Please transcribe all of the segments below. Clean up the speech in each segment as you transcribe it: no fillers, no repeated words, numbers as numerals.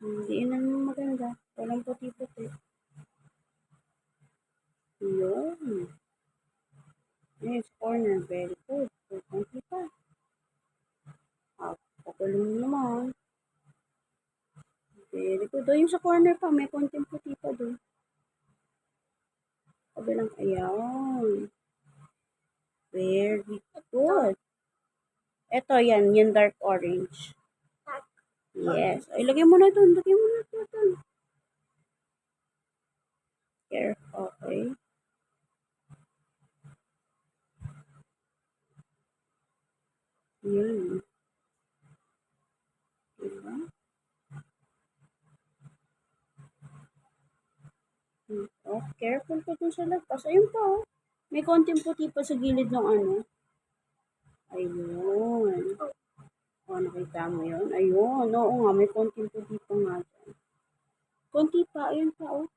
Hindi na maganda. Walang puti-puti. Yun. Next corner. Very good. So, konti pa. Pagulong naman. Very good. O, yung sa corner pa, may konting puti pa doon. Kabilang, ayan. Very good. Ito, yan. Yan dark orange. Yes. Ay, lagyan mo na doon. Lagyan mo na doon. Here. Okay. Yan. Diba? Oh, careful ka dun sa lagpas. Ayun pa, oh. May konting puti pa sa gilid ng ano. Ayun. Oh, nakita mo yun? Ayun. Oo nga, may konting puti pa nga dyan. Konti pa. Ayun pa, oh.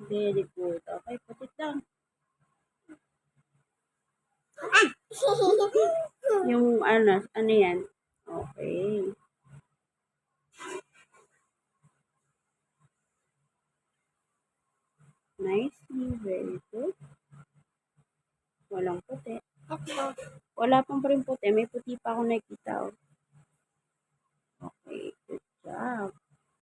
Very good. Okay, putit lang. Yung ano yan? Okay. Nicely, very good. Walang puti. Wala pang pa rin puti. May puti pa ako nakita. Okay, good job.